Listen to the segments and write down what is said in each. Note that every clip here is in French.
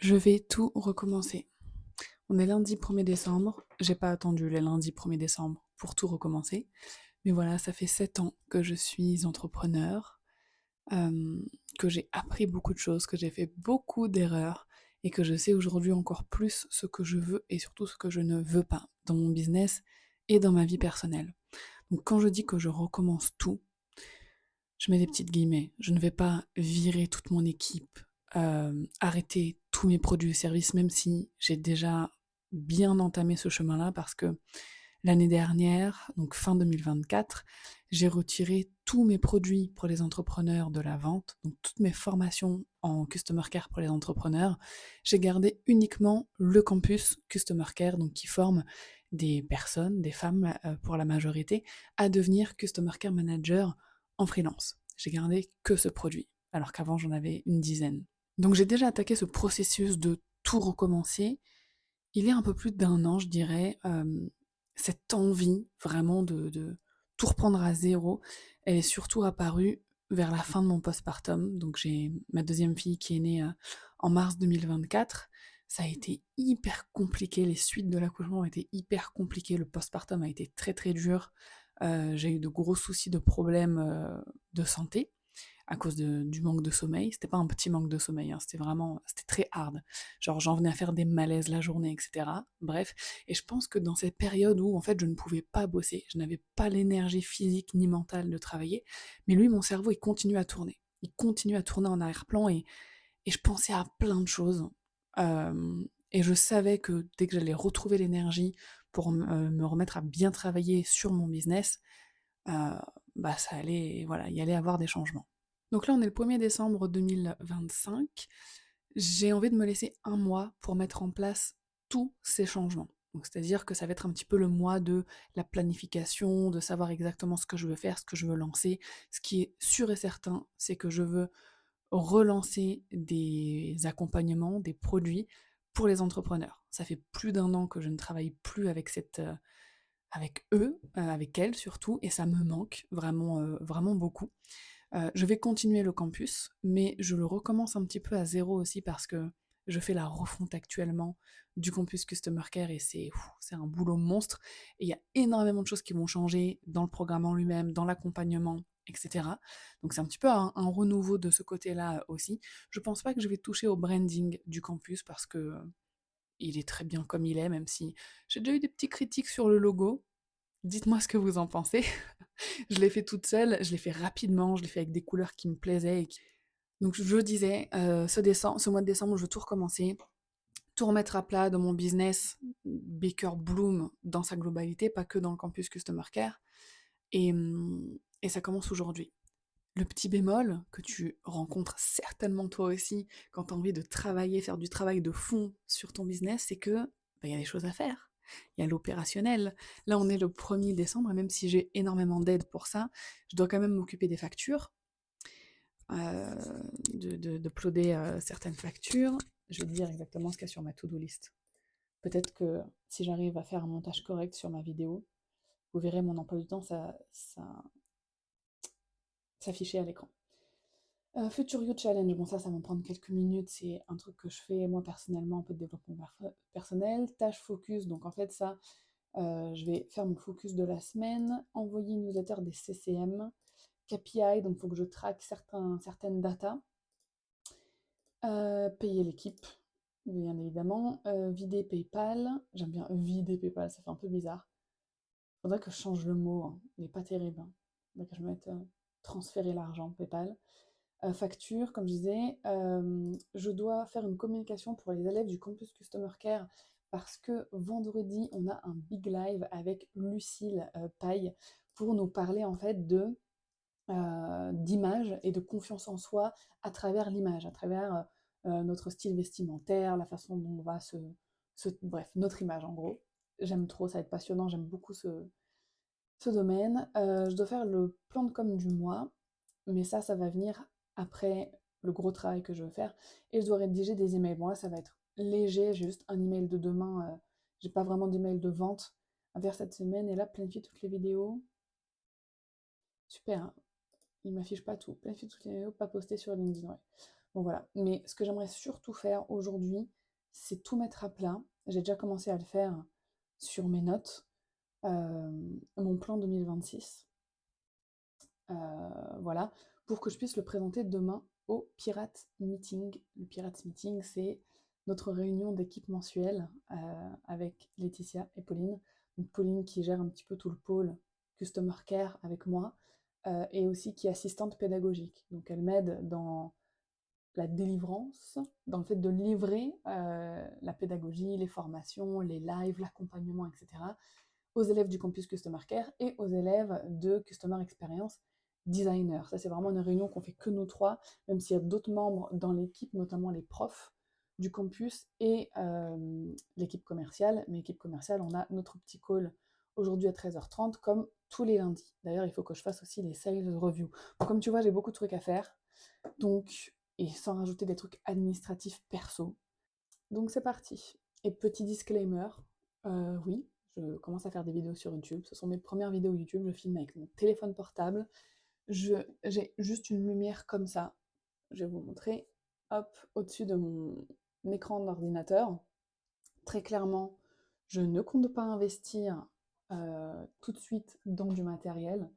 Je vais tout recommencer. On est lundi 1er décembre. J'ai pas attendu les lundis 1er décembre pour tout recommencer. Mais voilà, ça fait 7 ans que je suis entrepreneur, euh, que j'ai appris beaucoup de choses, que j'ai fait beaucoup d'erreurs et que je sais aujourd'hui encore plus ce que je veux et surtout ce que je ne veux pas dans mon business et dans ma vie personnelle. Donc quand je dis que je recommence tout, je mets des petites guillemets. Je ne vais pas virer toute mon équipe, arrêter tous mes produits et services, même si j'ai déjà bien entamé ce chemin-là, parce que l'année dernière, donc fin 2024, j'ai retiré tous mes produits pour les entrepreneurs de la vente, donc toutes mes formations en Customer Care pour les entrepreneurs. J'ai gardé uniquement le campus Customer Care, donc qui forme des personnes, des femmes pour la majorité, à devenir Customer Care Manager en freelance. J'ai gardé que ce produit, alors qu'avant j'en avais une dizaine. Donc j'ai déjà attaqué ce processus de tout recommencer. Il y a un peu plus d'un an, je dirais, cette envie vraiment de tout reprendre à zéro, elle est surtout apparue vers la fin de mon postpartum. Donc j'ai ma deuxième fille qui est née en mars 2024. Ça a été hyper compliqué, les suites de l'accouchement ont été hyper compliquées, le postpartum a été très très dur. J'ai eu de gros soucis de problèmes de santé à cause du manque de sommeil. C'était pas un petit manque de sommeil, hein, c'était très hard. Genre j'en venais à faire des malaises la journée, etc. Bref, et je pense que dans cette période où en fait je ne pouvais pas bosser, je n'avais pas l'énergie physique ni mentale de travailler, mais lui, mon cerveau, il continue à tourner. Il continue à tourner en arrière-plan et je pensais à plein de choses. Et je savais que dès que j'allais retrouver l'énergie pour me remettre à bien travailler sur mon business, euh, bah ça allait, voilà, il y allait avoir des changements. Donc là, on est le 1er décembre 2025. J'ai envie de me laisser un mois pour mettre en place tous ces changements. Donc c'est-à-dire que ça va être un petit peu le mois de la planification, de savoir exactement ce que je veux faire, ce que je veux lancer. Ce qui est sûr et certain, c'est que je veux relancer des accompagnements, des produits pour les entrepreneurs. Ça fait plus d'un an que je ne travaille plus avec avec eux, avec elles surtout, et ça me manque vraiment, vraiment beaucoup. Je vais continuer le campus, mais je le recommence un petit peu à zéro aussi parce que je fais la refonte actuellement du campus Customer Care et c'est un boulot monstre. Et il y a énormément de choses qui vont changer dans le programme en lui-même, dans l'accompagnement, etc. Donc c'est un petit peu un renouveau de ce côté-là aussi. Je pense pas que je vais toucher au branding du campus parce que il est très bien comme il est, même si j'ai déjà eu des petits critiques sur le logo. Dites-moi ce que vous en pensez. Je l'ai fait toute seule, je l'ai fait rapidement, je l'ai fait avec des couleurs qui me plaisaient. Donc je disais, ce mois de décembre, je veux tout recommencer, tout remettre à plat dans mon business, Baker Bloom dans sa globalité, pas que dans le campus Customer Care. Et ça commence aujourd'hui. Le petit bémol que tu rencontres certainement toi aussi quand tu as envie de travailler, faire du travail de fond sur ton business, c'est que il y a des choses à faire. Il y a l'opérationnel. Là, on est le 1er décembre, et même si j'ai énormément d'aide pour ça, je dois quand même m'occuper des factures, d'uploader certaines factures. Je vais te dire exactement ce qu'il y a sur ma to-do list. Peut-être que si j'arrive à faire un montage correct sur ma vidéo, vous verrez mon emploi du temps s'afficher à l'écran. Futurio Challenge, bon ça va me prendre quelques minutes, c'est un truc que je fais moi personnellement, un peu de développement personnel. Tâche focus, donc en fait ça, je vais faire mon focus de la semaine, envoyer une newsletter des CCM, KPI, donc il faut que je traque certaines datas, payer l'équipe, bien évidemment, vider PayPal, j'aime bien vider PayPal, ça fait un peu bizarre. Faudrait que je change le mot, hein. Il est pas terrible, hein. Faudrait que je mette transférer l'argent PayPal. Facture, comme je disais, je dois faire une communication pour les élèves du campus Customer Care parce que vendredi, on a un big live avec Lucille Paille pour nous parler en fait d'image et de confiance en soi à travers l'image, à travers notre style vestimentaire, la façon dont on va bref, notre image en gros. J'aime trop, ça va être passionnant, j'aime beaucoup ce domaine. Je dois faire le plan de com du mois, mais ça va venir après le gros travail que je veux faire. Et je dois rédiger des emails. Bon, là, ça va être léger, j'ai juste un email de demain. J'ai pas vraiment d'email de vente à faire cette semaine. Et là, planifier toutes les vidéos. Super, hein. Il m'affiche pas tout. Planifier toutes les vidéos, pas poster sur LinkedIn, ouais. Bon voilà. Mais ce que j'aimerais surtout faire aujourd'hui, c'est tout mettre à plat. J'ai déjà commencé à le faire sur mes notes. Mon plan 2026. Voilà, pour que je puisse le présenter demain au Pirate Meeting. Le Pirate Meeting, c'est notre réunion d'équipe mensuelle avec Laetitia et Pauline. Donc Pauline qui gère un petit peu tout le pôle Customer Care avec moi et aussi qui est assistante pédagogique. Donc elle m'aide dans la délivrance, dans le fait de livrer la pédagogie, les formations, les lives, l'accompagnement, etc. aux élèves du campus Customer Care et aux élèves de Customer Experience Designer. Ça, c'est vraiment une réunion qu'on fait que nous trois, même s'il y a d'autres membres dans l'équipe, notamment les profs du campus et l'équipe commerciale. Mais l'équipe commerciale, on a notre petit call aujourd'hui à 13h30, comme tous les lundis. D'ailleurs, il faut que je fasse aussi les sales reviews. Donc, comme tu vois, j'ai beaucoup de trucs à faire. Donc, et sans rajouter des trucs administratifs perso. Donc, c'est parti. Et petit disclaimer, oui, je commence à faire des vidéos sur YouTube. Ce sont mes premières vidéos YouTube. Je filme avec mon téléphone portable. J'ai juste une lumière comme ça. Je vais vous montrer. Hop, au-dessus de mon écran d'ordinateur. Très clairement, je ne compte pas investir tout de suite dans du matériel.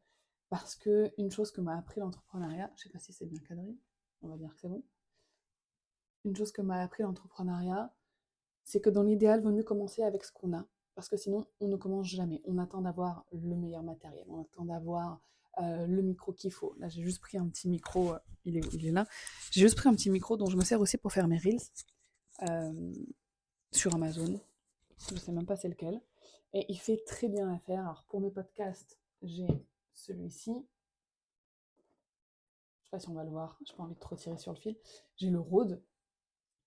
Parce que une chose que m'a appris l'entrepreneuriat, je sais pas si c'est bien cadré, on va dire que c'est bon. Une chose que m'a appris l'entrepreneuriat, c'est que dans l'idéal, il vaut mieux commencer avec ce qu'on a, parce que sinon, on ne commence jamais. On attend d'avoir le meilleur matériel, on attend d'avoir le micro qu'il faut. Là, j'ai juste pris un petit micro, il est là. J'ai juste pris un petit micro dont je me sers aussi pour faire mes reels euh, sur Amazon. Je ne sais même pas c'est lequel. Et il fait très bien l'affaire. Alors, pour mes podcasts, j'ai celui-ci. Je ne sais pas si on va le voir, je n'ai pas envie de trop tirer sur le fil. J'ai le Rode,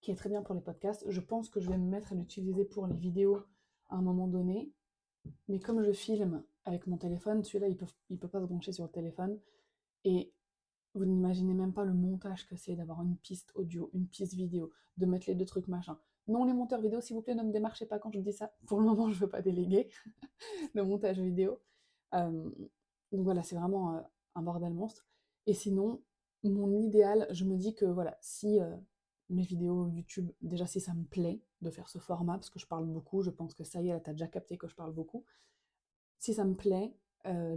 qui est très bien pour les podcasts. Je pense que je vais me mettre à l'utiliser pour les vidéos à un moment donné. Mais comme je filme avec mon téléphone, celui-là, il peut pas se brancher sur le téléphone. Et vous n'imaginez même pas le montage que c'est d'avoir une piste audio, une piste vidéo, de mettre les deux trucs machin. Non, les monteurs vidéo, s'il vous plaît, ne me démarchez pas quand je dis ça. Pour le moment, je ne veux pas déléguer le montage vidéo. Euh, donc voilà, c'est vraiment un bordel monstre. Et sinon, mon idéal, je me dis que voilà, si mes vidéos YouTube, déjà si ça me plaît de faire ce format, parce que je parle beaucoup, je pense que ça y est, t'as déjà capté que je parle beaucoup. Si ça me plaît,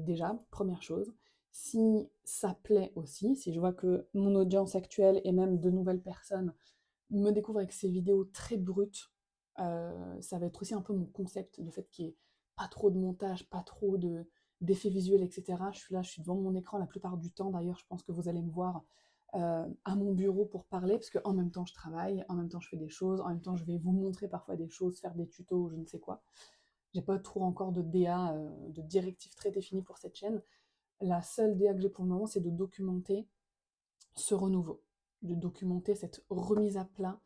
déjà, première chose. Si ça plaît aussi, si je vois que mon audience actuelle et même de nouvelles personnes me découvrent avec ces vidéos très brutes, ça va être aussi un peu mon concept, le fait qu'il n'y ait pas trop de montage, pas trop d'effets visuels, etc. Je suis là, je suis devant mon écran la plupart du temps. D'ailleurs, je pense que vous allez me voir à mon bureau pour parler, parce qu'en même temps, je travaille, en même temps, je fais des choses, en même temps, je vais vous montrer parfois des choses, faire des tutos, je ne sais quoi. J'ai pas trop encore de DA, de directives très définies pour cette chaîne. La seule DA que j'ai pour le moment, c'est de documenter ce renouveau, de documenter cette remise à plat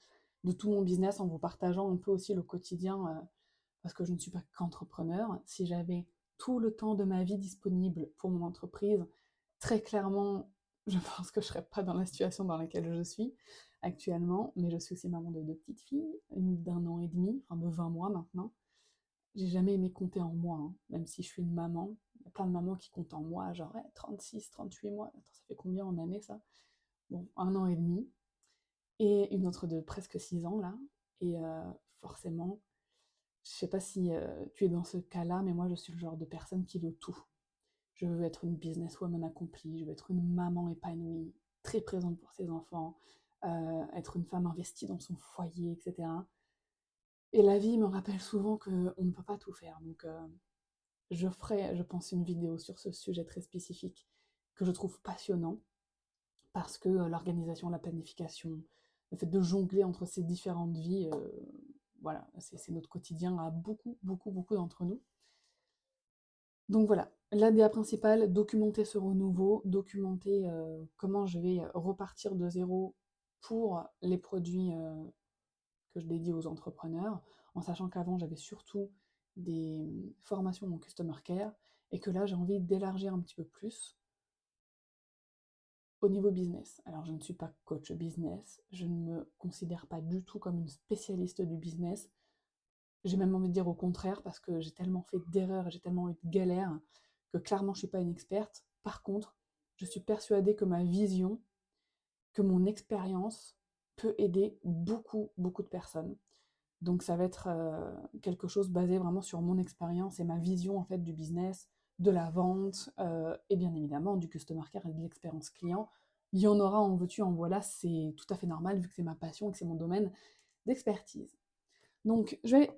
de tout mon business en vous partageant un peu aussi le quotidien, parce que je ne suis pas qu'entrepreneur. Si j'avais tout le temps de ma vie disponible pour mon entreprise, très clairement, je pense que je ne serais pas dans la situation dans laquelle je suis actuellement, mais je suis aussi maman de deux petites filles, une d'1 an et demi, enfin de 20 mois maintenant. J'ai jamais aimé compter en mois, hein, même si je suis une maman. Il y a plein de mamans qui comptent en mois, genre ouais, 36, 38 mois. Attends, ça fait combien en année ça? Bon, 1 an et demi. Et une autre de presque 6 ans là. Et forcément, je sais pas si tu es dans ce cas-là, mais moi je suis le genre de personne qui veut tout. Je veux être une businesswoman accomplie, je veux être une maman épanouie, très présente pour ses enfants, être une femme investie dans son foyer, etc. Et la vie me rappelle souvent qu'on ne peut pas tout faire. Donc je ferai, je pense, une vidéo sur ce sujet très spécifique que je trouve passionnant parce que l'organisation, la planification, le fait de jongler entre ces différentes vies, voilà, c'est notre quotidien à beaucoup, beaucoup, beaucoup d'entre nous. Donc voilà, l'ADA principale, documenter ce renouveau, documenter comment je vais repartir de zéro pour les produits que je dédie aux entrepreneurs, en sachant qu'avant j'avais surtout des formations en Customer Care, et que là j'ai envie d'élargir un petit peu plus au niveau business. Alors je ne suis pas coach business, je ne me considère pas du tout comme une spécialiste du business, j'ai même envie de dire au contraire, parce que j'ai tellement fait d'erreurs, et j'ai tellement eu de galères, que clairement je ne suis pas une experte. Par contre, je suis persuadée que ma vision, que mon expérience peut aider beaucoup, beaucoup de personnes. Donc ça va être quelque chose basé vraiment sur mon expérience et ma vision en fait du business, de la vente et bien évidemment du customer care et de l'expérience client. Il y en aura en veux-tu, en voilà, c'est tout à fait normal vu que c'est ma passion et que c'est mon domaine d'expertise. Donc je vais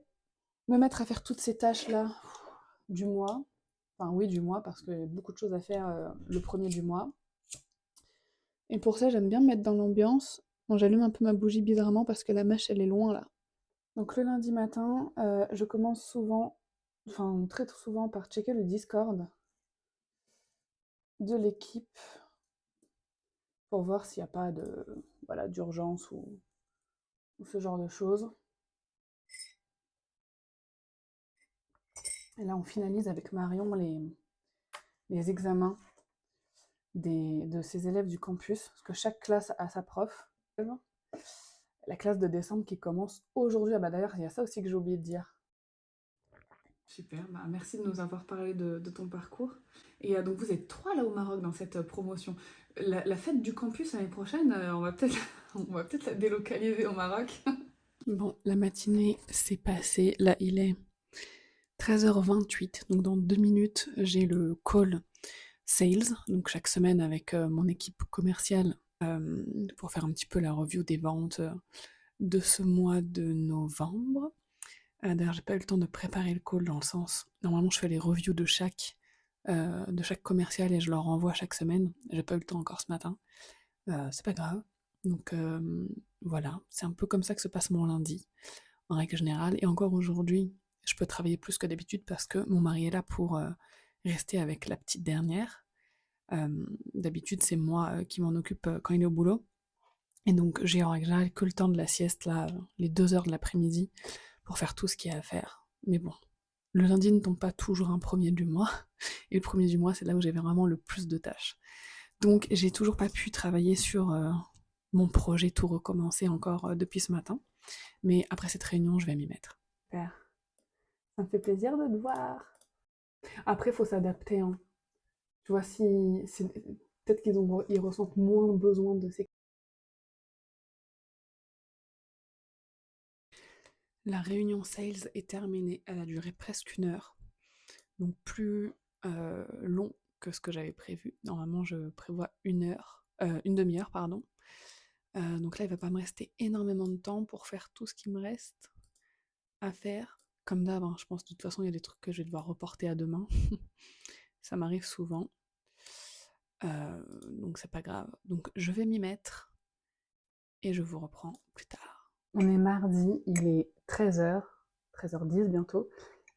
me mettre à faire toutes ces tâches-là du mois. Enfin oui, du mois, parce qu'il y a beaucoup de choses à faire le premier du mois. Et pour ça, j'aime bien me mettre dans l'ambiance. Bon, j'allume un peu ma bougie bizarrement parce que la mèche, elle est loin là. Donc le lundi matin, je commence souvent, enfin très souvent par checker le Discord de l'équipe pour voir s'il n'y a pas de voilà, d'urgence ou ce genre de choses. Et là, on finalise avec Marion les examens de ses élèves du campus, parce que chaque classe a sa prof. La classe de décembre qui commence aujourd'hui. Ah bah d'ailleurs, il y a ça aussi que j'ai oublié de dire. Super, bah merci de nous avoir parlé de ton parcours. Et donc vous êtes 3 là au Maroc dans cette promotion. La fête du campus l'année prochaine, on va peut-être la délocaliser au Maroc. Bon, la matinée s'est passée. Là, il est 13h28. Donc dans 2 minutes, j'ai le call sales. Donc chaque semaine avec mon équipe commerciale pour faire un petit peu la review des ventes de ce mois de novembre. D'ailleurs, j'ai pas eu le temps de préparer le call dans le sens. Normalement, je fais les reviews de chaque commercial et je leur envoie chaque semaine. J'ai pas eu le temps encore ce matin. C'est pas grave. Donc voilà, c'est un peu comme ça que se passe mon lundi, en règle générale. Et encore aujourd'hui, je peux travailler plus que d'habitude parce que mon mari est là pour rester avec la petite dernière. D'habitude, c'est moi qui m'en occupe quand il est au boulot. Et donc, j'ai en règle générale que le temps de la sieste, là, les 2 heures de l'après-midi, pour faire tout ce qu'il y a à faire. Mais bon, le lundi ne tombe pas toujours un premier du mois. Et le premier du mois, c'est là où j'avais vraiment le plus de tâches. Donc, j'ai toujours pas pu travailler sur mon projet, tout recommencer encore depuis ce matin. Mais après cette réunion, je vais m'y mettre. Super. Ça me fait plaisir de te voir. Après, il faut s'adapter. Hein. Tu vois, peut-être ils ressentent moins besoin de ces. La réunion sales est terminée. Elle a duré presque 1 heure. Donc plus long que ce que j'avais prévu. Normalement, je prévois une demi-heure, pardon. Donc là, il va pas me rester énormément de temps pour faire tout ce qui me reste à faire. Comme d'hab, hein, je pense de toute façon, il y a des trucs que je vais devoir reporter à demain. Ça m'arrive souvent. Donc c'est pas grave. Donc je vais m'y mettre et je vous reprends plus tard. On est mardi, il est 13h, 13h10 bientôt.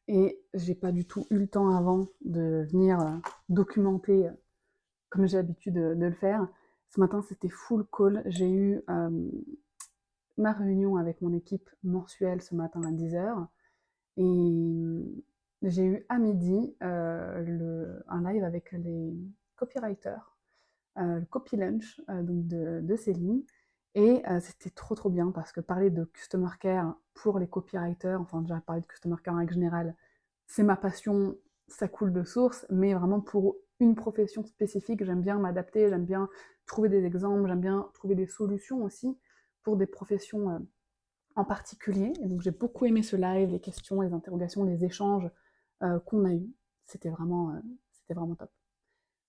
Et j'ai pas du tout eu le temps avant de venir documenter comme j'ai l'habitude de le faire. Ce matin, c'était full call. J'ai eu ma réunion avec mon équipe mensuelle ce matin à 10h. Et j'ai eu à midi un live avec les copywriters, le copy lunch donc de Céline. Et c'était trop trop bien parce que parler de customer care pour les copywriters, enfin déjà parler de customer care en règle générale, c'est ma passion, ça coule de source, mais vraiment pour une profession spécifique, j'aime bien m'adapter, j'aime bien trouver des exemples, j'aime bien trouver des solutions aussi pour des professions en particulier. Et donc j'ai beaucoup aimé ce live, les questions, les interrogations, les échanges qu'on a eus. C'était vraiment top.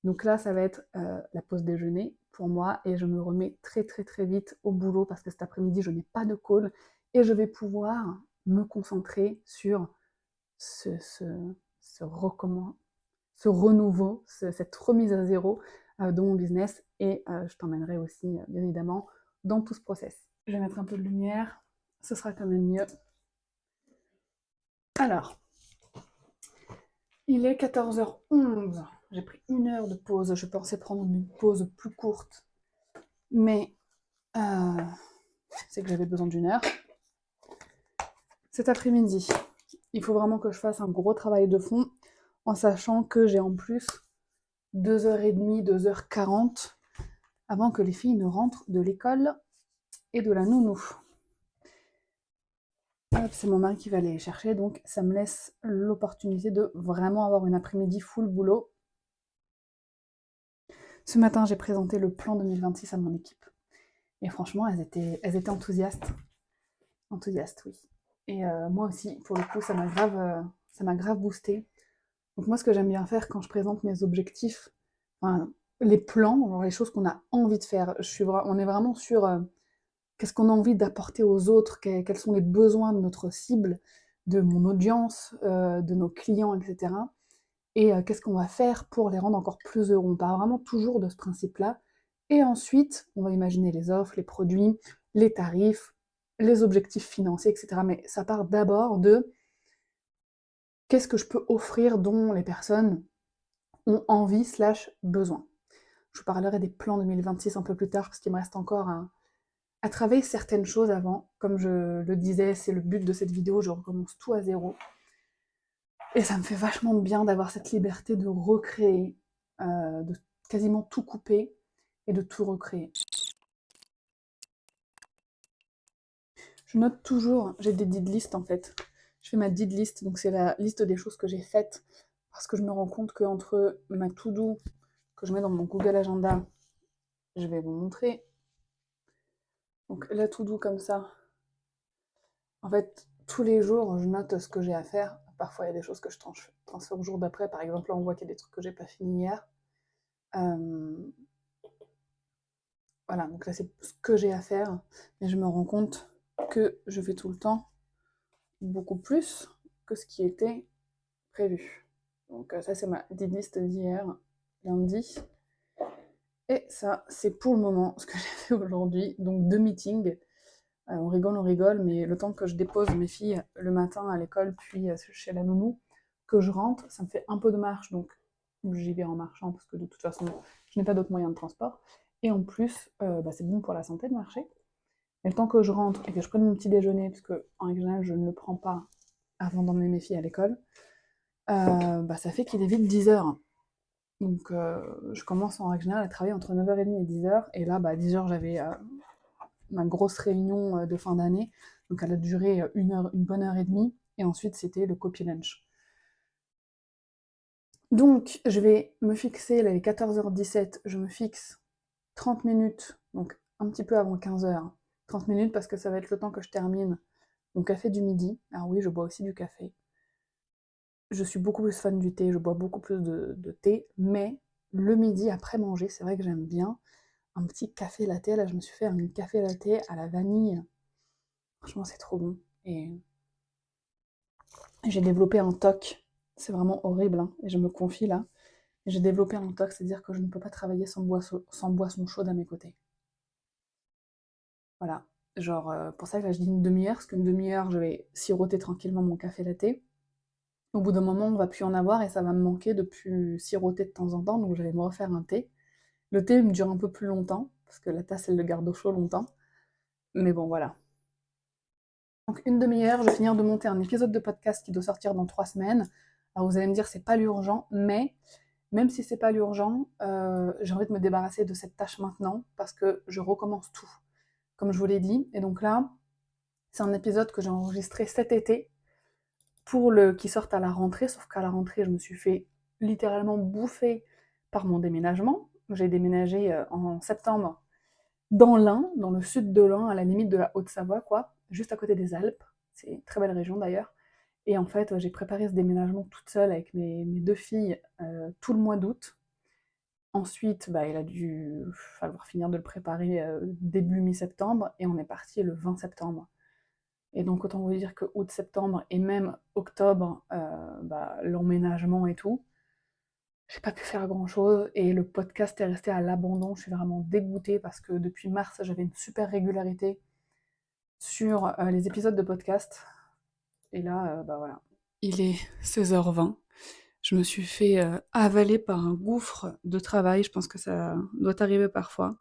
Donc là, ça va être la pause déjeuner pour moi et je me remets très très très vite au boulot parce que cet après-midi, je n'ai pas de call et je vais pouvoir me concentrer sur ce renouveau, cette remise à zéro de mon business et je t'emmènerai aussi, bien évidemment, dans tout ce process. Je vais mettre un peu de lumière, ce sera quand même mieux. Alors, il est 14h11. J'ai pris 1 heure de pause. Je pensais prendre une pause plus courte, mais c'est que j'avais besoin d'1 heure. Cet après-midi, il faut vraiment que je fasse un gros travail de fond, en sachant que j'ai en plus 2h30, 2h40 avant que les filles ne rentrent de l'école et de la nounou. C'est mon mari qui va les chercher, donc ça me laisse l'opportunité de vraiment avoir une après-midi full boulot. Ce matin, j'ai présenté le plan 2026 à mon équipe. Et franchement, elles étaient enthousiastes. Enthousiastes, oui. Et moi aussi, pour le coup, ça m'a grave boosté. Donc moi, ce que j'aime bien faire quand je présente mes objectifs, enfin, les plans, genre les choses qu'on a envie de faire, on est vraiment sur qu'est-ce qu'on a envie d'apporter aux autres, quels sont les besoins de notre cible, de mon audience, de nos clients, etc. Et qu'est-ce qu'on va faire pour les rendre encore plus heureux. On part vraiment toujours de ce principe-là. Et ensuite, on va imaginer les offres, les produits, les tarifs, les objectifs financiers, etc. Mais ça part d'abord de qu'est-ce que je peux offrir dont les personnes ont envie slash besoin. Je vous parlerai des plans 2026 un peu plus tard parce qu'il me reste encore à travailler certaines choses avant. Comme je le disais, c'est le but de cette vidéo, je recommence tout à zéro. Et ça me fait vachement de bien d'avoir cette liberté de recréer, de quasiment tout couper et de tout recréer. Je note toujours, j'ai des did list en fait. Je fais ma did list, donc c'est la liste des choses que j'ai faites, parce que je me rends compte qu'entre ma to-do que je mets dans mon Google Agenda, je vais vous montrer. Donc la to-do comme ça, en fait, tous les jours, je note ce que j'ai à faire. Parfois, il y a des choses que je transfère au jour d'après. Par exemple, là, on voit qu'il y a des trucs que j'ai pas fini hier. Euh, Voilà, donc là, c'est ce que j'ai à faire. Mais je me rends compte que je fais tout le temps beaucoup plus que ce qui était prévu. Donc ça, c'est ma did list d'hier, lundi. Et ça, c'est pour le moment ce que j'ai fait aujourd'hui. Donc 2 meetings. On rigole, mais le temps que je dépose mes filles le matin à l'école, puis chez la nounou, que je rentre, ça me fait un peu de marche, donc j'y vais en marchant, parce que de toute façon, je n'ai pas d'autre moyen de transport. Et en plus, c'est bon pour la santé de marcher. Et le temps que je rentre et que je prenne mon petit déjeuner, parce que en règle générale, je ne le prends pas avant d'emmener mes filles à l'école, ça fait qu'il est vite 10 heures. Donc je commence en règle générale à travailler entre 9h30 et 10 heures. Et là, à 10 heures, j'avais ma grosse réunion de fin d'année. Donc elle a duré une bonne heure et demie. Et ensuite, c'était le copy lunch. Donc, je vais me fixer, là, il est 14h17, je me fixe 30 minutes, donc un petit peu avant 15h. 30 minutes parce que ça va être le temps que je termine mon café du midi. Alors oui, je bois aussi du café. Je suis beaucoup plus fan du thé, je bois beaucoup plus de thé, mais le midi après manger, c'est vrai que j'aime bien un petit café latte. Là, je me suis fait un café latte à la vanille. Franchement, c'est trop bon. Et j'ai développé un TOC. C'est vraiment horrible, hein, et je me confie là. J'ai développé un TOC, c'est-à-dire que je ne peux pas travailler sans boisson chaude à mes côtés. Voilà. Genre, pour ça que là, je dis une demi-heure, parce qu'une demi-heure, je vais siroter tranquillement mon café latte. Au bout d'un moment, on va plus en avoir et ça va me manquer de plus siroter de temps en temps, donc je vais me refaire un thé. Le thé me dure un peu plus longtemps, parce que la tasse, elle le garde au chaud longtemps. Mais bon, voilà. Donc une demi-heure, je vais finir de monter un épisode de podcast qui doit sortir dans 3 semaines. Alors vous allez me dire, c'est pas l'urgent, mais même si c'est pas l'urgent, j'ai envie de me débarrasser de cette tâche maintenant, parce que je recommence tout, comme je vous l'ai dit. Et donc là, c'est un épisode que j'ai enregistré cet été, qui sortent à la rentrée, sauf qu'à la rentrée, je me suis fait littéralement bouffer par mon déménagement. J'ai déménagé en septembre dans l'Ain, dans le sud de l'Ain, à la limite de la Haute-Savoie, quoi, juste à côté des Alpes. C'est une très belle région d'ailleurs. Et en fait, j'ai préparé ce déménagement toute seule avec mes 2 filles tout le mois d'août. Ensuite, il a dû falloir finir de le préparer début mi-septembre et on est parti le 20 septembre. Et donc autant vous dire que août-septembre et même octobre, l'emménagement et tout, j'ai pas pu faire grand chose et le podcast est resté à l'abandon. Je suis vraiment dégoûtée parce que depuis mars, j'avais une super régularité sur les épisodes de podcast. Et là, voilà. Il est 16h20. Je me suis fait avaler par un gouffre de travail. Je pense que ça doit arriver parfois.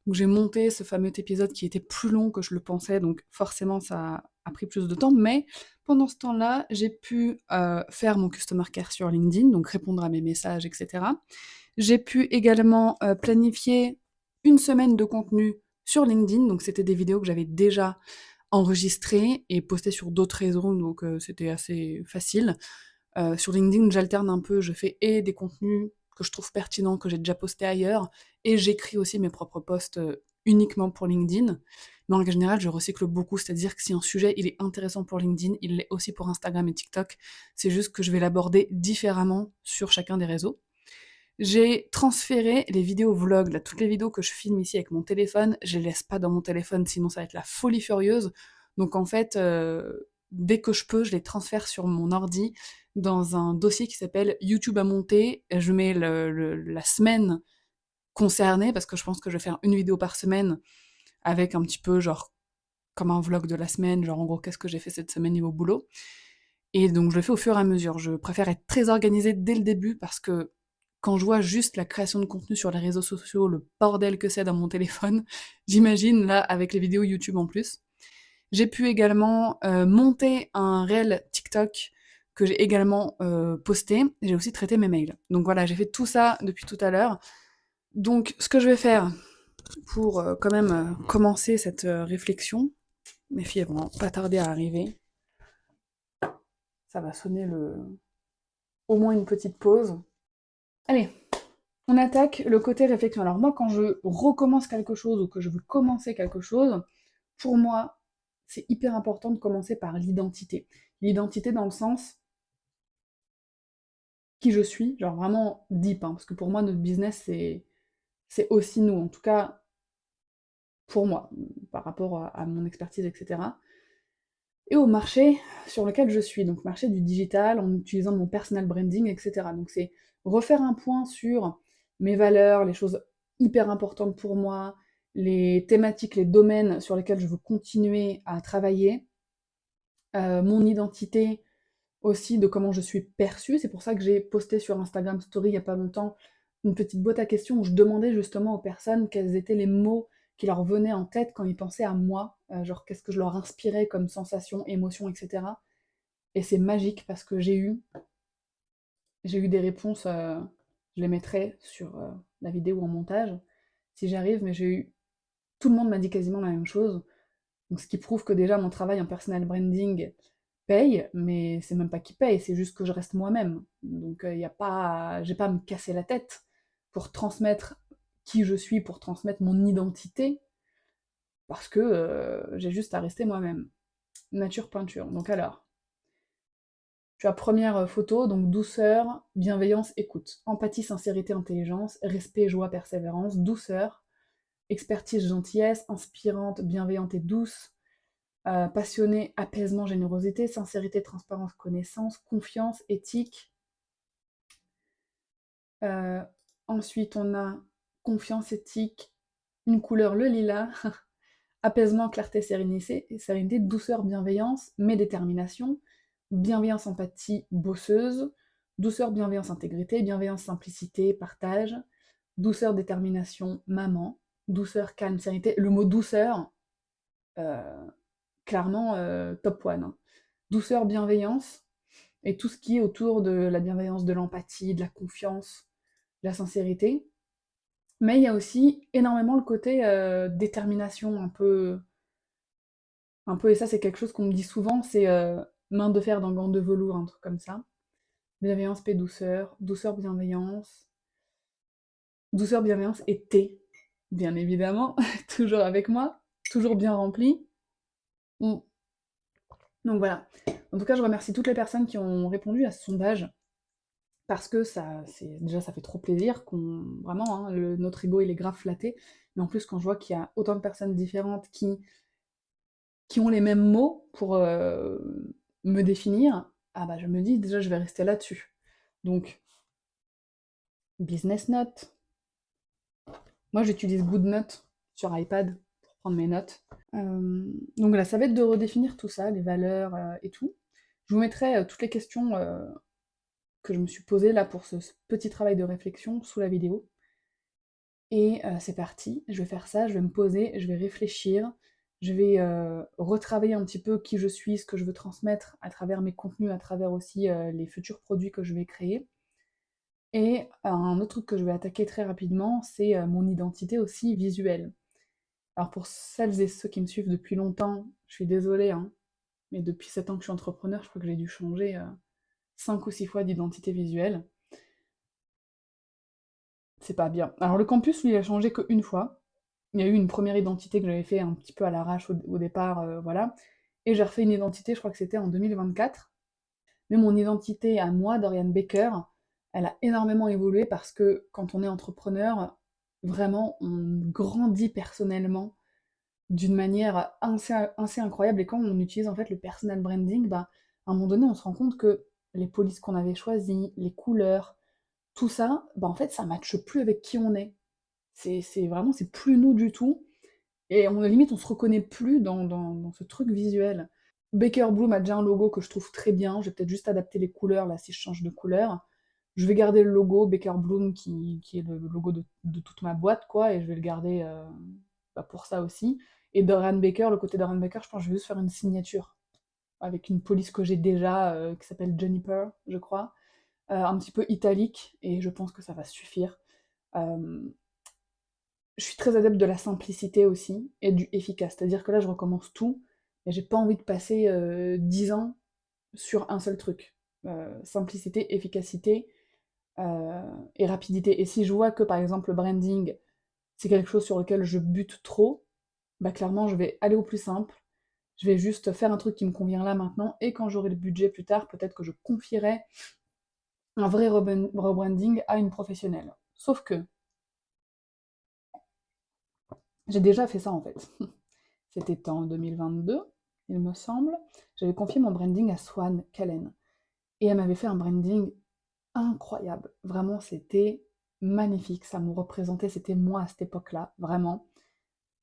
Donc j'ai monté ce fameux épisode qui était plus long que je le pensais, donc forcément ça a pris plus de temps, mais pendant ce temps-là, j'ai pu faire mon customer care sur LinkedIn, donc répondre à mes messages, etc. J'ai pu également planifier une semaine de contenu sur LinkedIn, donc c'était des vidéos que j'avais déjà enregistrées et postées sur d'autres réseaux, donc c'était assez facile. Sur LinkedIn, j'alterne un peu, je fais des contenus que je trouve pertinents, que j'ai déjà postés ailleurs, et j'écris aussi mes propres posts uniquement pour LinkedIn, mais en général, je recycle beaucoup, c'est-à-dire que si un sujet il est intéressant pour LinkedIn, il l'est aussi pour Instagram et TikTok. C'est juste que je vais l'aborder différemment sur chacun des réseaux. J'ai transféré les vidéos vlogs, là, toutes les vidéos que je filme ici avec mon téléphone, je les laisse pas dans mon téléphone, sinon ça va être la folie furieuse. Donc en fait, dès que je peux, je les transfère sur mon ordi dans un dossier qui s'appelle YouTube à monter. Je mets la semaine concernée, parce que je pense que je vais faire une vidéo par semaine, avec un petit peu genre comme un vlog de la semaine, genre en gros qu'est-ce que j'ai fait cette semaine niveau boulot. Et donc je le fais au fur et à mesure. Je préfère être très organisée dès le début parce que quand je vois juste la création de contenu sur les réseaux sociaux, le bordel que c'est dans mon téléphone, j'imagine là avec les vidéos YouTube en plus. J'ai pu également monter un réel TikTok que j'ai également posté. J'ai aussi traité mes mails. Donc voilà, j'ai fait tout ça depuis tout à l'heure. Donc ce que je vais faire pour quand même commencer cette réflexion, mes filles vont pas tarder à arriver. Ça va sonner au moins une petite pause. Allez, on attaque le côté réflexion. Alors moi, quand je recommence quelque chose ou que je veux commencer quelque chose, pour moi, c'est hyper important de commencer par l'identité. L'identité dans le sens qui je suis, genre vraiment deep, hein, parce que pour moi, notre business, c'est aussi nous, en tout cas pour moi, par rapport à mon expertise, etc. Et au marché sur lequel je suis, donc marché du digital, en utilisant mon personal branding, etc. Donc c'est refaire un point sur mes valeurs, les choses hyper importantes pour moi, les thématiques, les domaines sur lesquels je veux continuer à travailler, mon identité aussi de comment je suis perçue. C'est pour ça que j'ai posté sur Instagram Story il n'y a pas longtemps une petite boîte à questions où je demandais justement aux personnes quels étaient les mots qui leur venaient en tête quand ils pensaient à moi, genre qu'est-ce que je leur inspirais comme sensation, émotion, etc. Et c'est magique parce que j'ai eu des réponses, je les mettrai sur la vidéo en montage si j'arrive, mais tout le monde m'a dit quasiment la même chose. Donc ce qui prouve que déjà mon travail en personal branding paye, mais c'est même pas qui paye, c'est juste que je reste moi-même. Donc y a pas, j'ai pas à me casser la tête pour transmettre qui je suis, pour transmettre mon identité, parce que j'ai juste à rester moi-même. Nature peinture. Donc alors, tu as première photo, donc douceur, bienveillance, écoute. Empathie, sincérité, intelligence, respect, joie, persévérance, douceur, expertise, gentillesse, inspirante, bienveillante et douce, passionnée, apaisement, générosité, sincérité, transparence, connaissance, confiance, éthique. Euh, Ensuite, on a confiance, éthique, une couleur, le lilas, apaisement, clarté, sérénité, douceur, bienveillance, mais détermination, bienveillance, empathie, bosseuse, douceur, bienveillance, intégrité, bienveillance, simplicité, partage, douceur, détermination, maman, douceur, calme, sérénité. Le mot douceur, euh, clairement, top one, hein. Douceur, bienveillance, et tout ce qui est autour de la bienveillance, de l'empathie, de la confiance, de la sincérité. Mais il y a aussi énormément le côté détermination, un peu, et ça c'est quelque chose qu'on me dit souvent, c'est main de fer dans gants de velours, un truc comme ça. Bienveillance, paix, douceur, douceur, bienveillance et thé, bien évidemment, toujours avec moi, toujours bien rempli. Mm. Donc voilà. En tout cas, je remercie toutes les personnes qui ont répondu à ce sondage, parce que déjà ça fait trop plaisir qu'on vraiment hein, notre ego il est grave flatté, mais en plus quand je vois qu'il y a autant de personnes différentes qui ont les mêmes mots pour me définir, ah bah je me dis déjà je vais rester là-dessus. Donc business note. Moi j'utilise GoodNote sur iPad pour prendre mes notes. Donc voilà, ça va être de redéfinir tout ça, les valeurs et tout. Je vous mettrai toutes les questions que je me suis posées là pour ce petit travail de réflexion sous la vidéo. Et c'est parti, je vais faire ça, je vais me poser, je vais réfléchir, je vais retravailler un petit peu qui je suis, ce que je veux transmettre à travers mes contenus, à travers aussi les futurs produits que je vais créer. Et un autre truc que je vais attaquer très rapidement, c'est mon identité aussi visuelle. Alors pour celles et ceux qui me suivent depuis longtemps, je suis désolée, hein, mais depuis 7 ans que je suis entrepreneur, je crois que j'ai dû changer 5 ou 6 fois d'identité visuelle. C'est pas bien. Alors le campus, lui, il a changé qu'une fois. Il y a eu une première identité que j'avais fait un petit peu à l'arrache au départ, voilà. Et j'ai refait une identité, je crois que c'était en 2024. Mais mon identité à moi, Dorian Baker, elle a énormément évolué parce que quand on est entrepreneur, vraiment, on grandit personnellement d'une manière assez incroyable. Et quand on utilise en fait le personal branding, bah, à un moment donné, on se rend compte que les polices qu'on avait choisies, les couleurs, tout ça, bah, en fait, ça matche plus avec qui on est. C'est vraiment, c'est plus nous du tout. Et limite, on se reconnaît plus dans ce truc visuel. Baker Bloom a déjà un logo que je trouve très bien. Je vais peut-être juste adapter les couleurs là si je change de couleur. Je vais garder le logo Baker Bloom qui est le logo de toute ma boîte, quoi, et je vais le garder bah, pour ça aussi. Et Doran Baker, le côté Doran Baker, je pense que je vais juste faire une signature avec une police que j'ai déjà qui s'appelle Juniper, je crois, un petit peu italique, et je pense que ça va suffire. Euh, je suis très adepte de la simplicité aussi et du efficace. C'est-à-dire que là, je recommence tout, mais j'ai pas envie de passer 10 ans sur un seul truc. Simplicité, efficacité et rapidité. Et si je vois que par exemple le branding, c'est quelque chose sur lequel je bute trop, bah clairement, je vais aller au plus simple. Je vais juste faire un truc qui me convient là maintenant, et quand j'aurai le budget plus tard, peut-être que je confierai un vrai rebranding à une professionnelle. Sauf que j'ai déjà fait ça en fait. C'était en 2022, il me semble. J'avais confié mon branding à Swan Callen. Et elle m'avait fait un branding incroyable. Vraiment, c'était magnifique. Ça me représentait, c'était moi à cette époque-là. Vraiment.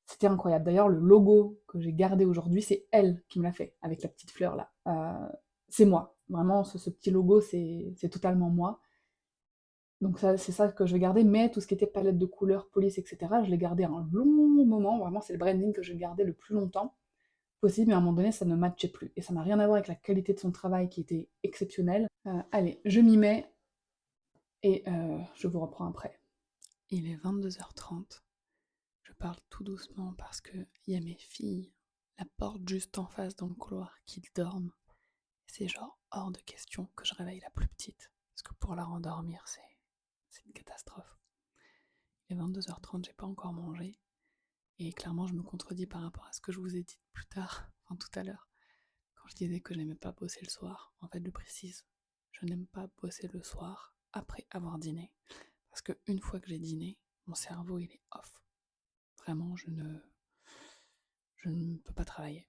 C'était incroyable. D'ailleurs, le logo que j'ai gardé aujourd'hui, c'est elle qui me l'a fait, avec la petite fleur là. C'est moi. Vraiment, ce petit logo, c'est totalement moi. Donc ça, c'est ça que je vais garder, mais tout ce qui était palette de couleurs, police, etc., je l'ai gardé un long moment. Vraiment, c'est le branding que je vais garder le plus longtemps possible, mais à un moment donné, ça ne matchait plus. Et ça n'a rien à voir avec la qualité de son travail qui était exceptionnelle. Allez, je m'y mets et je vous reprends après. Il est 22h30. Je parle tout doucement parce qu'il y a mes filles, la porte juste en face dans le couloir, qui dorment. C'est genre hors de question que je réveille la plus petite. Parce que pour la rendormir, c'est une catastrophe. Il est 22h30, j'ai pas encore mangé. Et clairement, je me contredis par rapport à ce que je vous ai dit plus tard, enfin tout à l'heure. Quand je disais que je n'aimais pas bosser le soir, en fait, je précise, je n'aime pas bosser le soir après avoir dîné. Parce qu'une fois que j'ai dîné, mon cerveau, il est off. Vraiment, je ne peux pas travailler.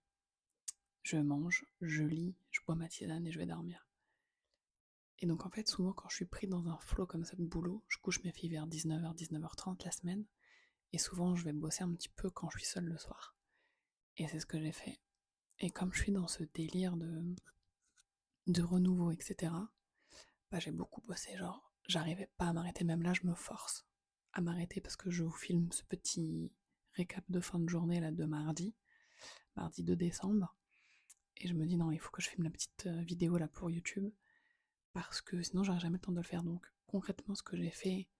Je mange, je lis, je bois ma tisane et je vais dormir. Et donc, en fait, souvent, quand je suis pris dans un flow comme ça de boulot, je couche mes filles vers 19h, 19h30 la semaine. Et souvent, je vais bosser un petit peu quand je suis seule le soir. Et c'est ce que j'ai fait. Et comme je suis dans ce délire de renouveau, etc., bah, j'ai beaucoup bossé, genre, j'arrivais pas à m'arrêter, même là, je me force à m'arrêter parce que je vous filme ce petit récap de fin de journée, là, de mardi 2 décembre, et je me dis, non, il faut que je filme la petite vidéo, là, pour YouTube, parce que sinon, j'aurai jamais le temps de le faire. Donc, concrètement, ce que j'ai fait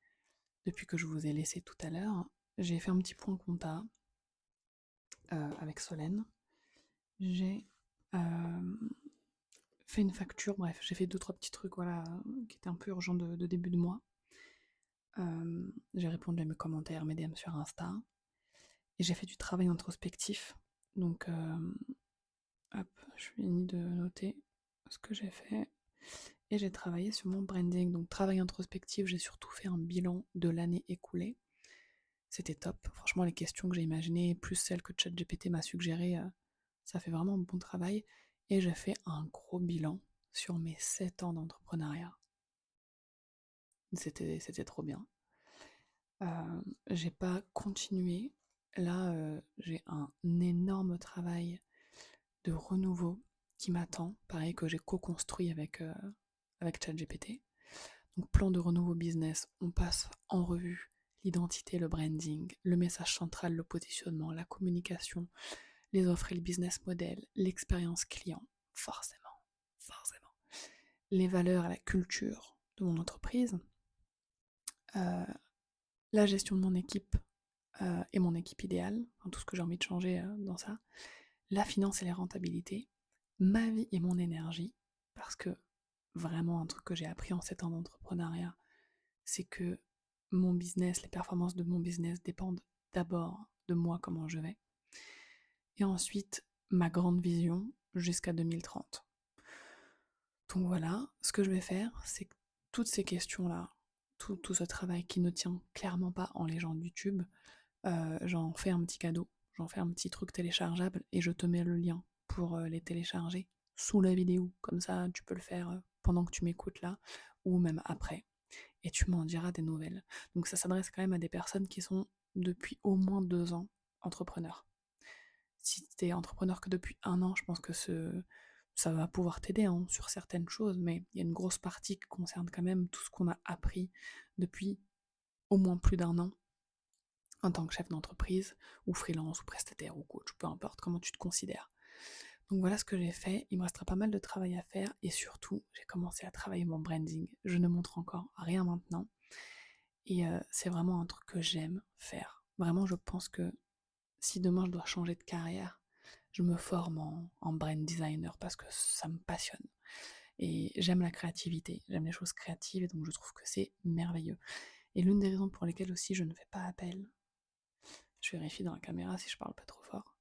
depuis que je vous ai laissé tout à l'heure, j'ai fait un petit point compta avec Solène, j'ai fait une facture, bref, j'ai fait deux trois petits trucs voilà, qui étaient un peu urgents de début de mois. J'ai répondu à mes commentaires, mes DM sur Insta. Et j'ai fait du travail introspectif. Donc, hop, je finis de noter ce que j'ai fait. Et j'ai travaillé sur mon branding. Donc, travail introspectif, j'ai surtout fait un bilan de l'année écoulée. C'était top. Franchement, les questions que j'ai imaginées, plus celles que ChatGPT m'a suggérées, ça fait vraiment un bon travail. Et j'ai fait un gros bilan sur mes 7 ans d'entrepreneuriat. C'était trop bien. J'ai pas continué. Là, j'ai un énorme travail de renouveau qui m'attend, pareil que j'ai co-construit avec ChatGPT. Donc plan de renouveau business, on passe en revue l'identité, le branding, le message central, le positionnement, la communication, les offres et le business model, l'expérience client, forcément. Les valeurs et la culture de mon entreprise, euh, la gestion de mon équipe et mon équipe idéale, enfin, tout ce que j'ai envie de changer dans ça, la finance et les rentabilités, ma vie et mon énergie, parce que vraiment un truc que j'ai appris en 7 ans d'entrepreneuriat, c'est que mon business, les performances de mon business dépendent d'abord de moi, comment je vais. Et ensuite, ma grande vision jusqu'à 2030. Donc voilà, ce que je vais faire, c'est que toutes ces questions-là, tout ce travail qui ne tient clairement pas en légende YouTube, j'en fais un petit cadeau, j'en fais un petit truc téléchargeable et je te mets le lien pour les télécharger sous la vidéo. Comme ça, tu peux le faire pendant que tu m'écoutes là ou même après. Et tu m'en diras des nouvelles. Donc ça s'adresse quand même à des personnes qui sont depuis au moins 2 ans entrepreneurs. Si tu es entrepreneur que depuis 1 an, je pense que ça va pouvoir t'aider hein, sur certaines choses, mais il y a une grosse partie qui concerne quand même tout ce qu'on a appris depuis au moins plus d'1 an en tant que chef d'entreprise, ou freelance, ou prestataire, ou coach, peu importe comment tu te considères. Donc voilà ce que j'ai fait, il me restera pas mal de travail à faire, et surtout, j'ai commencé à travailler mon branding. Je ne montre encore rien maintenant, et c'est vraiment un truc que j'aime faire. Vraiment, je pense que si demain je dois changer de carrière, je me forme en brand designer parce que ça me passionne. Et j'aime la créativité, j'aime les choses créatives, et donc je trouve que c'est merveilleux. Et l'une des raisons pour lesquelles aussi je ne fais pas appel, je vérifie dans la caméra si je parle pas trop fort,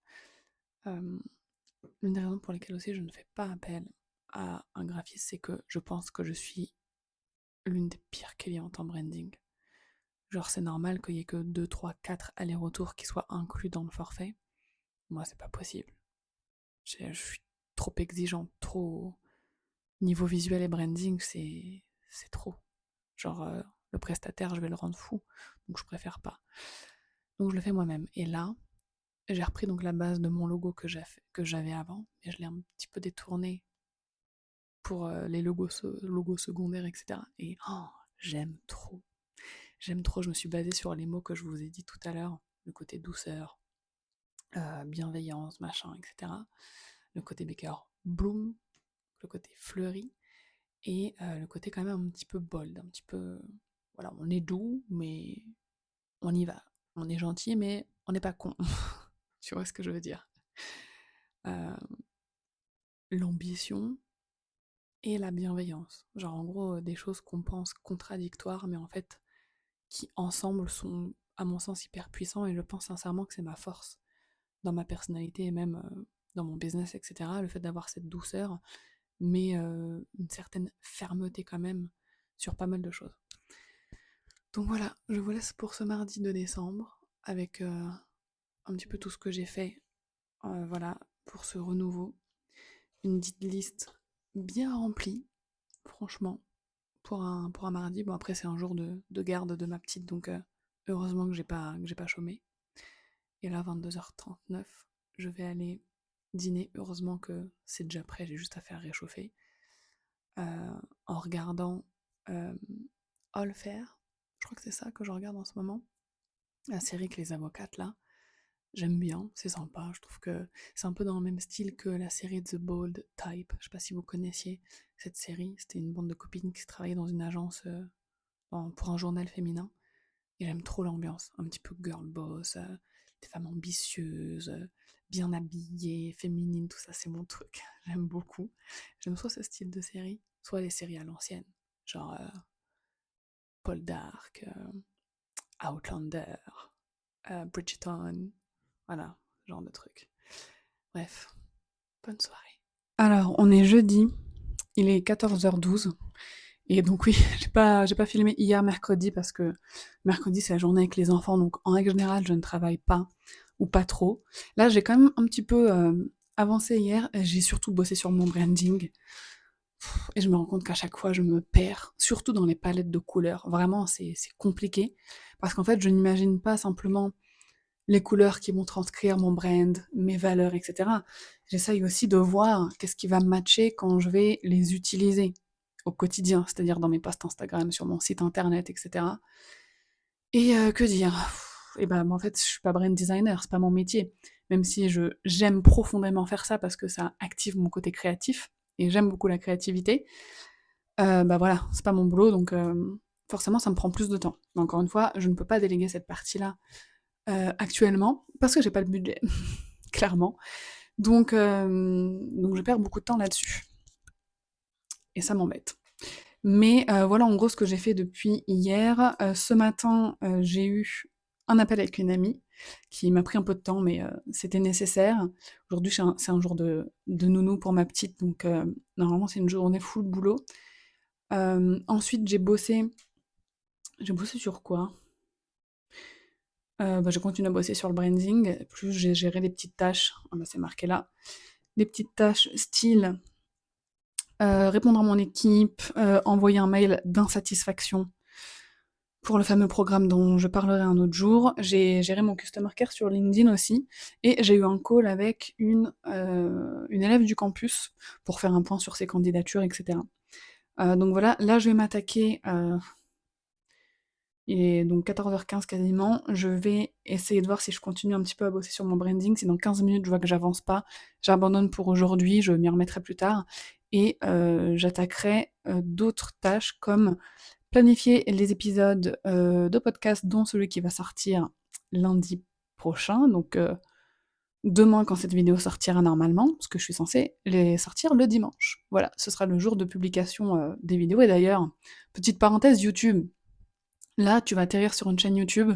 euh, l'une des raisons pour lesquelles aussi je ne fais pas appel à un graphiste, c'est que je pense que je suis l'une des pires clientes en branding. Genre c'est normal qu'il y ait que 2, 3, 4 allers-retours qui soient inclus dans le forfait. Moi c'est pas possible. Je suis trop exigeante, trop... Niveau visuel et branding, c'est trop. Genre, le prestataire, je vais le rendre fou. Donc je préfère pas. Donc je le fais moi-même. Et là, j'ai repris donc la base de mon logo que j'avais avant, et je l'ai un petit peu détourné pour les logos secondaires, etc. Et oh, j'aime trop. J'aime trop, je me suis basée sur les mots que je vous ai dit tout à l'heure, le côté douceur, bienveillance, machin, etc. Le côté Baker Bloom, le côté fleuri, et le côté quand même un petit peu bold, un petit peu... Voilà, on est doux, mais on y va. On est gentil, mais on n'est pas con. Tu vois ce que je veux dire? Euh, L'ambition et la bienveillance. Genre en gros, des choses qu'on pense contradictoires, mais en fait, qui ensemble sont, à mon sens, hyper puissants, et je pense sincèrement que c'est ma force dans ma personnalité et même dans mon business, etc. Le fait d'avoir cette douceur, mais une certaine fermeté quand même sur pas mal de choses. Donc voilà, je vous laisse pour ce mardi de décembre avec un petit peu tout ce que j'ai fait voilà, pour ce renouveau. Une petite liste bien remplie, franchement, pour un mardi. Bon, après, c'est un jour de garde de ma petite, donc heureusement que j'ai pas chômé. Et là, 22h39, je vais aller dîner. Heureusement que c'est déjà prêt, j'ai juste à faire réchauffer. En regardant All Fair, je crois que c'est ça que je regarde en ce moment. La série que les avocates, là. J'aime bien, c'est sympa, je trouve que c'est un peu dans le même style que la série The Bold Type. Je sais pas si vous connaissiez cette série, c'était une bande de copines qui travaillaient dans une agence pour un journal féminin. Et j'aime trop l'ambiance, un petit peu girl boss, des femmes ambitieuses, bien habillées, féminines, tout ça c'est mon truc. J'aime beaucoup. J'aime soit ce style de série, soit les séries à l'ancienne, genre Paul Dark, Outlander, Bridgerton, voilà, genre de truc. Bref, bonne soirée. Alors, on est jeudi, il est 14h12, et donc oui, j'ai pas filmé hier mercredi parce que mercredi c'est la journée avec les enfants, donc en règle générale je ne travaille pas, ou pas trop. Là j'ai quand même un petit peu avancé hier, j'ai surtout bossé sur mon branding, et je me rends compte qu'à chaque fois je me perds, surtout dans les palettes de couleurs. Vraiment c'est compliqué, parce qu'en fait je n'imagine pas simplement les couleurs qui vont transcrire mon brand, mes valeurs, etc. J'essaye aussi de voir qu'est-ce qui va matcher quand je vais les utiliser au quotidien, c'est-à-dire dans mes posts Instagram, sur mon site internet, etc. Et que dire? Et ben en fait, je suis pas brand designer, c'est pas mon métier. Même si j'aime profondément faire ça parce que ça active mon côté créatif et j'aime beaucoup la créativité. Bah voilà, c'est pas mon boulot, donc forcément ça me prend plus de temps. Mais encore une fois, je ne peux pas déléguer cette partie-là actuellement, parce que j'ai pas le budget, clairement. Donc je perds beaucoup de temps là-dessus. Et ça m'embête. Mais voilà en gros ce que j'ai fait depuis hier. Ce matin, j'ai eu un appel avec une amie qui m'a pris un peu de temps, mais c'était nécessaire. Aujourd'hui, c'est un jour de nounou pour ma petite, donc normalement, c'est une journée full boulot. Ensuite, j'ai bossé sur quoi? Bah, j'ai continué à bosser sur le branding, plus j'ai géré des petites tâches, ah bah, c'est marqué là, des petites tâches style, répondre à mon équipe, envoyer un mail d'insatisfaction pour le fameux programme dont je parlerai un autre jour. J'ai géré mon customer care sur LinkedIn aussi, et j'ai eu un call avec une élève du campus pour faire un point sur ses candidatures, etc. Donc voilà, là je vais m'attaquer, il est donc 14h15 quasiment, je vais essayer de voir si je continue un petit peu à bosser sur mon branding. Si dans 15 minutes je vois que j'avance pas, j'abandonne pour aujourd'hui, je m'y remettrai plus tard, et j'attaquerai d'autres tâches comme planifier les épisodes de podcast, dont celui qui va sortir lundi prochain, donc demain quand cette vidéo sortira normalement, parce que je suis censée les sortir le dimanche. Voilà, ce sera le jour de publication des vidéos. Et d'ailleurs, petite parenthèse YouTube, là tu vas atterrir sur une chaîne YouTube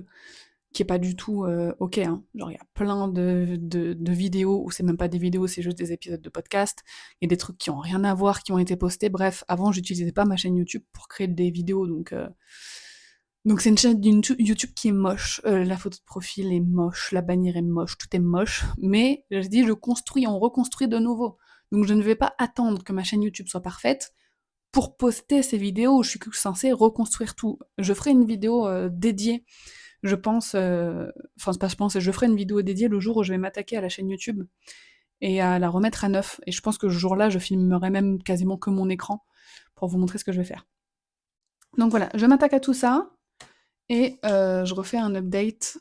qui est pas du tout ok, hein. Genre, il y a plein de vidéos où c'est même pas des vidéos, c'est juste des épisodes de podcast. Il y a des trucs qui ont rien à voir, qui ont été postés. Bref, avant, j'utilisais pas ma chaîne YouTube pour créer des vidéos, donc c'est une chaîne YouTube qui est moche. La photo de profil est moche, la bannière est moche, tout est moche. Mais je dis, on reconstruit de nouveau. Donc je ne vais pas attendre que ma chaîne YouTube soit parfaite pour poster ces vidéos où je suis censée reconstruire tout. Je ferai une vidéo dédiée, je pense, enfin c'est pas je pense, je ferai une vidéo dédiée le jour où je vais m'attaquer à la chaîne YouTube et à la remettre à neuf. Et je pense que ce jour-là, je filmerai même quasiment que mon écran pour vous montrer ce que je vais faire. Donc voilà, je m'attaque à tout ça et je refais un update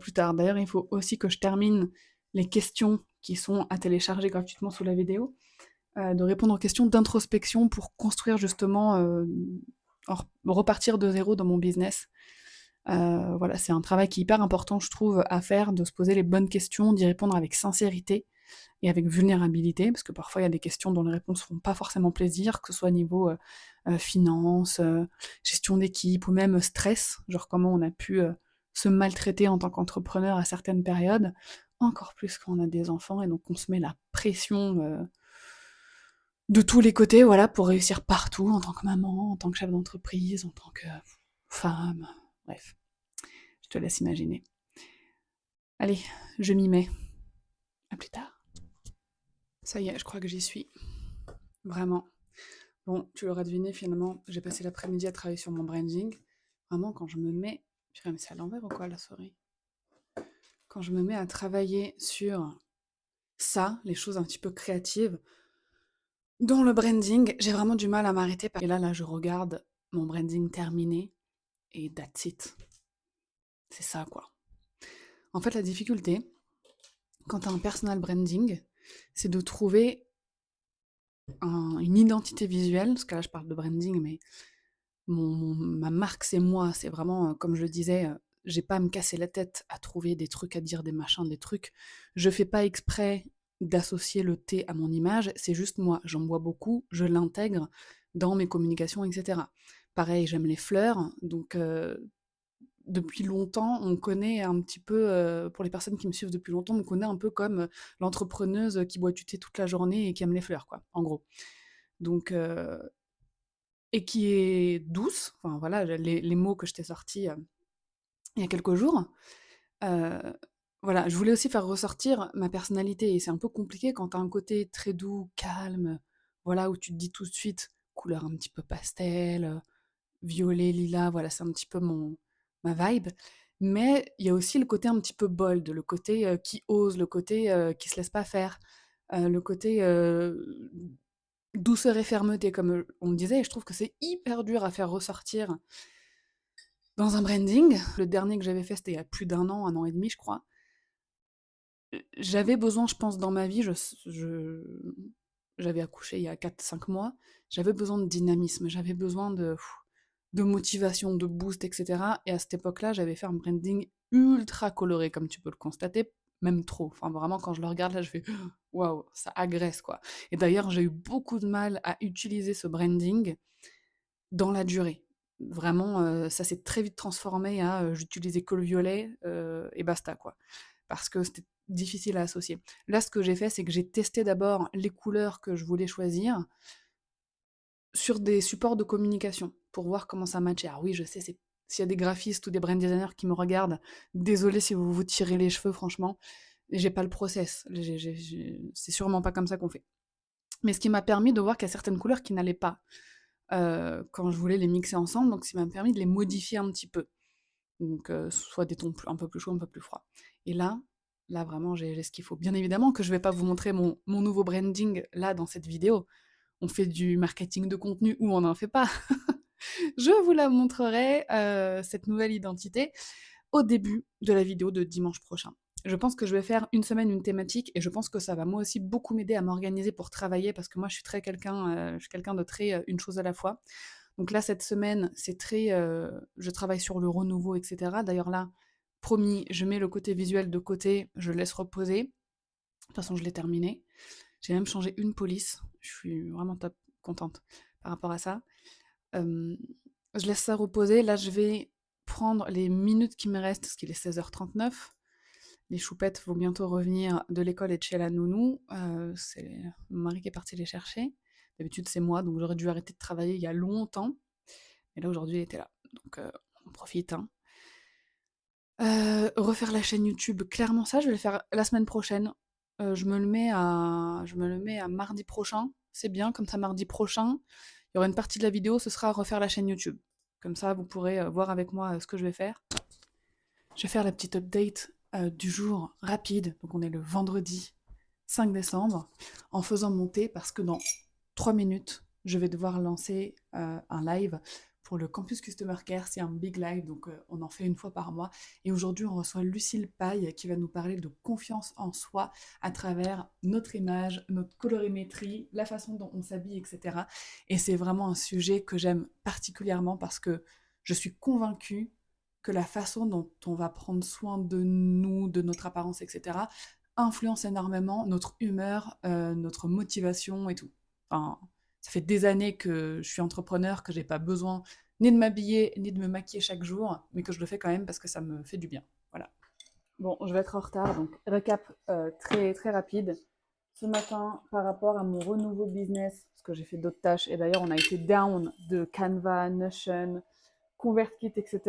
plus tard. D'ailleurs, il faut aussi que je termine les questions qui sont à télécharger gratuitement sous la vidéo, de répondre aux questions d'introspection pour construire justement, repartir de zéro dans mon business. Voilà, c'est un travail qui est hyper important, je trouve, à faire, de se poser les bonnes questions, d'y répondre avec sincérité et avec vulnérabilité, parce que parfois il y a des questions dont les réponses font pas forcément plaisir, que ce soit niveau finance, gestion d'équipe ou même stress, genre comment on a pu se maltraiter en tant qu'entrepreneur à certaines périodes, encore plus quand on a des enfants, et donc on se met la pression de tous les côtés, voilà, pour réussir partout, en tant que maman, en tant que chef d'entreprise, en tant que femme, bref, je te laisse imaginer. Allez, je m'y mets. À plus tard. Ça y est, je crois que j'y suis. Vraiment. Bon, tu l'auras deviné, finalement, j'ai passé l'après-midi à travailler sur mon branding. Vraiment, quand je me mets... Purée, mais c'est à l'envers ou quoi, la souris? Quand je me mets à travailler sur ça, les choses un petit peu créatives, dans le branding, j'ai vraiment du mal à m'arrêter. Et là, je regarde mon branding terminé, et that's it. C'est ça, quoi. En fait, la difficulté, quand tu as un personal branding, c'est de trouver une identité visuelle, parce que là je parle de branding, mais ma marque c'est moi, c'est vraiment, comme je le disais, j'ai pas à me casser la tête à trouver des trucs à dire, des machins, des trucs. Je fais pas exprès d'associer le thé à mon image, c'est juste moi. J'en bois beaucoup, je l'intègre dans mes communications, etc. Pareil, j'aime les fleurs, donc depuis longtemps, on connaît un petit peu, pour les personnes qui me suivent depuis longtemps, on connaît un peu comme l'entrepreneuse qui boit du thé toute la journée et qui aime les fleurs, quoi, en gros. Donc, et qui est douce, enfin voilà, les mots que je t'ai sortis il y a quelques jours. euh, voilà, je voulais aussi faire ressortir ma personnalité, et c'est un peu compliqué quand t'as un côté très doux, calme, voilà, où tu te dis tout de suite, couleur un petit peu pastel, violet, lilas, voilà, c'est un petit peu ma vibe. Mais il y a aussi le côté un petit peu bold, le côté qui ose, le côté qui se laisse pas faire, le côté douceur et fermeté, comme on le disait, et je trouve que c'est hyper dur à faire ressortir dans un branding. Le dernier que j'avais fait, c'était il y a plus un an et demi, je crois. J'avais besoin, je pense, dans ma vie, j'avais accouché il y a 4 5 mois, j'avais besoin de dynamisme, j'avais besoin de motivation, de boost, etc. Et à cette époque-là, j'avais fait un branding ultra coloré, comme tu peux le constater, même trop. Enfin, vraiment, quand je le regarde là, je fais waouh, ça agresse, quoi. Et d'ailleurs, j'ai eu beaucoup de mal à utiliser ce branding dans la durée. vraiment, ça s'est très vite transformé à, j'utilisais que le violet, et basta, quoi. Parce que c'était difficile à associer. Là, ce que j'ai fait, c'est que j'ai testé d'abord les couleurs que je voulais choisir sur des supports de communication pour voir comment ça matchait. Alors oui, je sais, s'il y a des graphistes ou des brand designers qui me regardent, désolé si vous vous tirez les cheveux, franchement, j'ai pas le process. C'est sûrement pas comme ça qu'on fait. Mais ce qui m'a permis de voir qu'il y a certaines couleurs qui n'allaient pas quand je voulais les mixer ensemble, donc ça m'a permis de les modifier un petit peu. Donc soit des tons un peu plus chauds, un peu plus froids. Et là vraiment, j'ai ce qu'il faut. Bien évidemment que je vais pas vous montrer mon nouveau branding là dans cette vidéo. On fait du marketing de contenu ou on n'en fait pas. Je vous la montrerai, cette nouvelle identité, au début de la vidéo de dimanche prochain. Je pense que je vais faire une semaine, une thématique, et je pense que ça va moi aussi beaucoup m'aider à m'organiser pour travailler, parce que moi je suis quelqu'un de très une chose à la fois. Donc là, cette semaine, c'est très, je travaille sur le renouveau, etc. D'ailleurs là, promis, je mets le côté visuel de côté, je laisse reposer. De toute façon, je l'ai terminé. J'ai même changé une police. Je suis vraiment top, contente par rapport à ça. Je laisse ça reposer. Là, je vais prendre les minutes qui me restent, parce qu'il est 16h39. Les choupettes vont bientôt revenir de l'école et de chez la nounou. C'est mon mari qui est parti les chercher. D'habitude, c'est moi, donc j'aurais dû arrêter de travailler il y a longtemps. Et là, aujourd'hui, il était là. Donc, on profite, hein. Refaire la chaîne YouTube, clairement ça, je vais le faire la semaine prochaine. Je me le mets à mardi prochain. C'est bien, comme ça, mardi prochain, il y aura une partie de la vidéo, ce sera refaire la chaîne YouTube. Comme ça, vous pourrez voir avec moi ce que je vais faire. Je vais faire la petite update du jour rapide. Donc, on est le vendredi 5 décembre, en faisant monter, parce que dans 3 minutes, je vais devoir lancer un live pour le Campus Customer Care. C'est un big live, donc on en fait une fois par mois. Et aujourd'hui, on reçoit Lucille Paille qui va nous parler de confiance en soi à travers notre image, notre colorimétrie, la façon dont on s'habille, etc. Et c'est vraiment un sujet que j'aime particulièrement parce que je suis convaincue que la façon dont on va prendre soin de nous, de notre apparence, etc., influence énormément notre humeur, notre motivation et tout. Enfin, ça fait des années que je suis entrepreneur, que j'ai pas besoin ni de m'habiller, ni de me maquiller chaque jour, mais que je le fais quand même parce que ça me fait du bien. Voilà. Bon, je vais être en retard, donc récap très, très rapide. Ce matin, par rapport à mon renouveau business, parce que j'ai fait d'autres tâches, et d'ailleurs on a été down de Canva, Notion, ConvertKit, etc.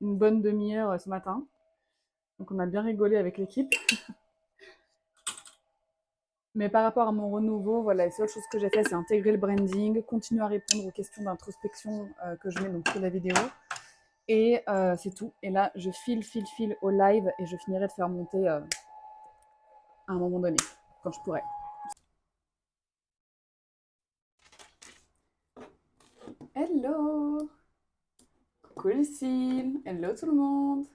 Une bonne demi-heure ce matin. Donc on a bien rigolé avec l'équipe. Mais par rapport à mon renouveau, voilà, la seule chose que j'ai fait, c'est intégrer le branding, continuer à répondre aux questions d'introspection que je mets donc sous la vidéo. Et c'est tout. Et là, je file au live et je finirai de faire monter à un moment donné, quand je pourrai. Hello! Coucou Lucille! Hello tout le monde!